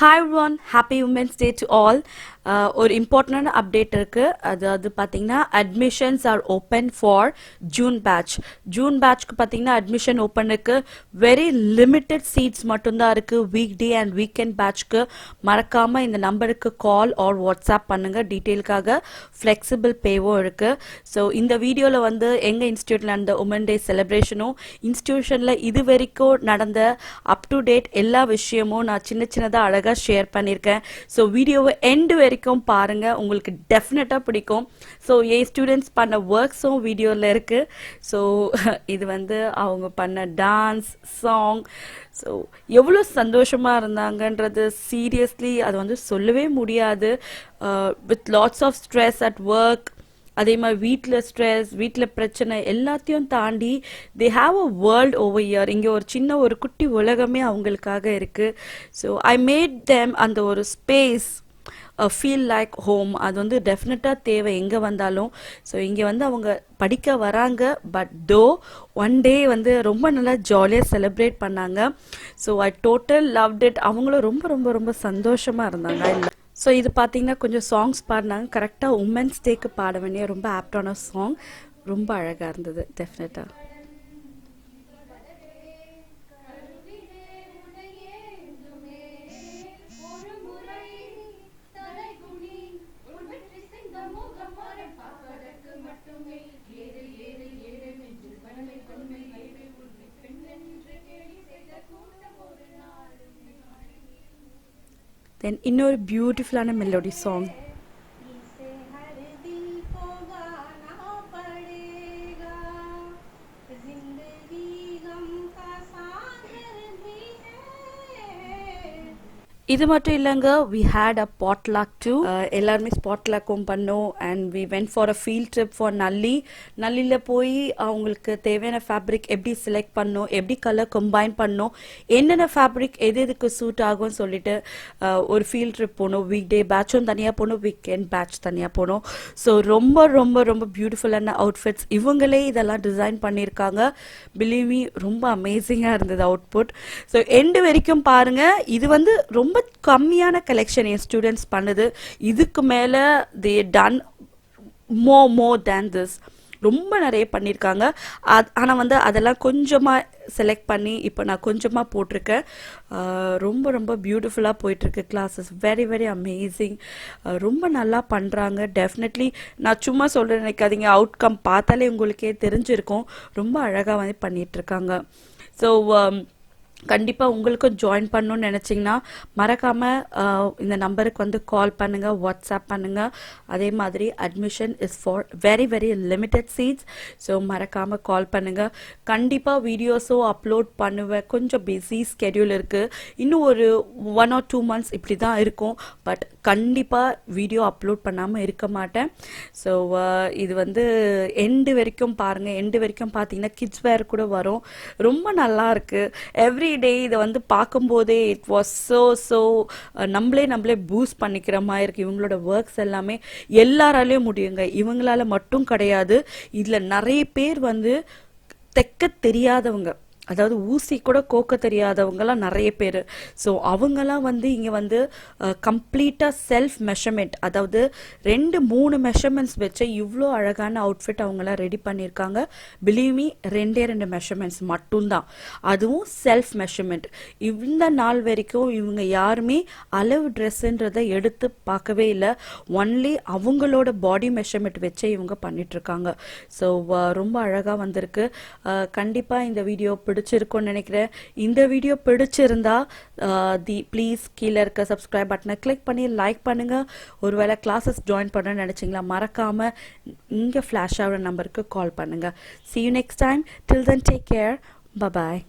Hi everyone, happy Women's Day to all. ஒரு important update இருக்கு. அது பாத்தீங்கன்னா admissions are open for June batch. June batchக்கு பாத்தீங்கன்னா admission open இருக்கு. Very limited seats மட்டும்தான் இருக்கு. Weekday and weekend batchக்கு மறக்காம இந்த நம்பருக்கு call or WhatsApp பண்ணுங்க. டீடைல்காக flexible payவும் இருக்கு. So இந்த வீடியோல வந்து எங்க இன்ஸ்டிடியூட்ல நடந்த Women's Day செலிப்ரேஷனும் இன்ஸ்டிடியூஷன்ல இது வரைக்கும் நடந்த up to date எல்லா விஷயமும் நான் சின்னதா அழகா ஷேர் பண்ணியிருக்கேன். ஸோ வீடியோவை எண்டு வரைக்கும் பாருங்க, உங்களுக்கு டெஃபினட்டா பிடிக்கும். ஸோ என் ஸ்டூடெண்ட்ஸ் பண்ண ஒர்க்ஸும் வீடியோவில் இருக்கு. ஸோ இது வந்து அவங்க பண்ண டான்ஸ் சாங், ஸோ எவ்வளோ சந்தோஷமா இருந்தாங்கன்றது சீரியஸ்லி அது வந்து சொல்லவே முடியாது. With lots of stress at work, அதே மாதிரி வீட்டில் ஸ்ட்ரெஸ், வீட்டில் பிரச்சனை எல்லாத்தையும் தாண்டி they have a world over year. இங்கே ஒரு சின்ன ஒரு குட்டி உலகமே அவங்களுக்காக இருக்குது. ஸோ ஐ மேட் தேம் அந்த ஒரு ஸ்பேஸ் ஃபீல் லைக் ஹோம். அது வந்து டெஃபினட்டாக தேவை எங்கே வந்தாலும். ஸோ இங்கே வந்து அவங்க படிக்க வராங்க, பட் தோ ஒன் டே வந்து ரொம்ப நல்லா ஜாலியாக செலிப்ரேட் பண்ணாங்க. So I total loved it. அவங்களும் ரொம்ப ரொம்ப ரொம்ப சந்தோஷமாக இருந்தாங்க. இல்லை ஸோ இது பார்த்தீங்கன்னா கொஞ்சம் சாங்ஸ் பாடினாங்க. கரெக்டாக உமன்ஸ் டேக்கு பாட வேண்டிய ரொம்ப ஆப்டான சாங், ரொம்ப அழகாக இருந்தது டெஃபினட்டாக. Then இன்னொரு பியூட்டிஃபுல்லான மெலோடி சாங். இது மட்டும் இல்லைங்க, we had a potluck too. எல்லாருமே ஸ்பாட்லாக்கும் பண்ணோம். And we went for a field trip for நல்லி. நல்லியில் போய் அவங்களுக்கு தேவையான ஃபேப்ரிக் எப்படி செலக்ட் பண்ணோம், எப்படி கலர் கம்பைன் பண்ணோம், என்னென்ன ஃபேப்ரிக் எதுக்கு சூட் ஆகும்னு சொல்லிட்டு ஒரு ஃபீல்ட் ட்ரிப் போனோம். வீக் டே பேட்சும் தனியாக போனோம், வீக்கெண்ட் பேட்ச் தனியாக போனோம். ஸோ ரொம்ப ரொம்ப ரொம்ப பியூட்டிஃபுல்லான அவுட்ஃபிட்ஸ் இவங்களே இதெல்லாம் டிசைன் பண்ணியிருக்காங்க. பிலீவ் மீ, ரொம்ப அமேசிங்காக இருந்தது அவுட்புட். ஸோ எண்டு வரைக்கும் பாருங்கள். இது வந்து ரொம்ப கம்மியான கலெக்ஷன் என் ஸ்டூடெண்ட்ஸ் பண்ணுது. இதுக்கு மேலே தே டன் மோர் தேன் திஸ். ரொம்ப நிறைய பண்ணியிருக்காங்க. ஆனால் வந்து அதெல்லாம் கொஞ்சமாக செலக்ட் பண்ணி இப்போ நான் கொஞ்சமாக போட்டிருக்கேன். ரொம்ப ரொம்ப பியூட்டிஃபுல்லாக போயிட்டுருக்கு கிளாஸஸ். Very very amazing. ரொம்ப நல்லா பண்ணுறாங்க. டெஃபினெட்லி நான் சும்மா சொல்கிறேன் நினைக்காதீங்க, அவுட்கம் பார்த்தாலே உங்களுக்கே தெரிஞ்சிருக்கும். ரொம்ப அழகாக வந்து பண்ணிகிட்ருக்காங்க. ஸோ கண்டிப்பாக உங்களுக்கும் ஜாயின் பண்ணணும்னு நினச்சிங்கன்னா மறக்காமல் இந்த நம்பருக்கு வந்து கால் பண்ணுங்கள், வாட்ஸ்அப் பண்ணுங்கள். அதே மாதிரி admission is for very very limited seats. So மறக்காமல் கால் பண்ணுங்கள். கண்டிப்பாக வீடியோஸும் அப்லோட் பண்ணுவேன். கொஞ்சம் பிஸி ஸ்கெடியூல் இருக்குது. இன்னும் ஒரு 1 or 2 months இப்படி தான் இருக்கும். பட் கண்டிப்பாக வீடியோ அப்லோட் பண்ணாமல் இருக்க மாட்டேன். ஸோ இது வந்து எண்டு வரைக்கும் பாருங்கள். எண்டு வரைக்கும் பார்த்தீங்கன்னா கிட்ஸ் வேர் கூட வரும். ரொம்ப நல்லா இருக்குது. எவ்ரி டே இதை வந்து பார்க்கும்போதே இட் வாஸ் ஸோ நம்மளே பூஸ்ட் பண்ணிக்கிற மாதிரி இருக்குது. இவங்களோட ஒர்க்ஸ் எல்லாமே எல்லாராலையும் முடியுங்க, இவங்களால மட்டும் கிடையாது. இதில் நிறைய பேர் வந்து தைக்க தெரியாதவங்க, அதாவது ஊசி கூட கோக்க தெரியாதவங்கலாம் நிறைய பேர். ஸோ அவங்கெல்லாம் வந்து இங்கே வந்து கம்ப்ளீட்டாக செல்ஃப் மெஷர்மெண்ட், அதாவது 2-3 மெஷர்மெண்ட்ஸ் வச்சு இவ்வளோ அழகான அவுட்ஃபிட் அவங்களாம் ரெடி பண்ணியிருக்காங்க. பிலீவ் மீ, 2 மெஷர்மெண்ட்ஸ் மட்டும்தான், அதுவும் செல்ஃப் மெஷர்மெண்ட். இந்த நாள் வரைக்கும் இவங்க யாருமே அளவு ட்ரெஸ்ஸுன்றதை எடுத்து பார்க்கவே இல்லை. ஒன்லி அவங்களோட பாடி மெஷர்மெண்ட் வச்சே இவங்க பண்ணிட்டுருக்காங்க. ஸோ ரொம்ப அழகாக வந்திருக்கு. கண்டிப்பாக இந்த வீடியோ பிடிச்சிருக்கும்னு நினைக்கிறேன். இந்த வீடியோ பிடிச்சிருந்தா ப்ளீஸ் கீழே இருக்க சப்ஸ்கிரைப் பட்டனை கிளிக் பண்ணி லைக் பண்ணுங்க. ஒருவேளை கிளாஸஸ் ஜாயின் பண்ணணும்னு நினைச்சிங்களா மறக்காம இங்கே ஃப்ளாஷ் ஆகிற நம்பருக்கு கால் பண்ணுங்க. See you next time. Till then, take care. Bye bye.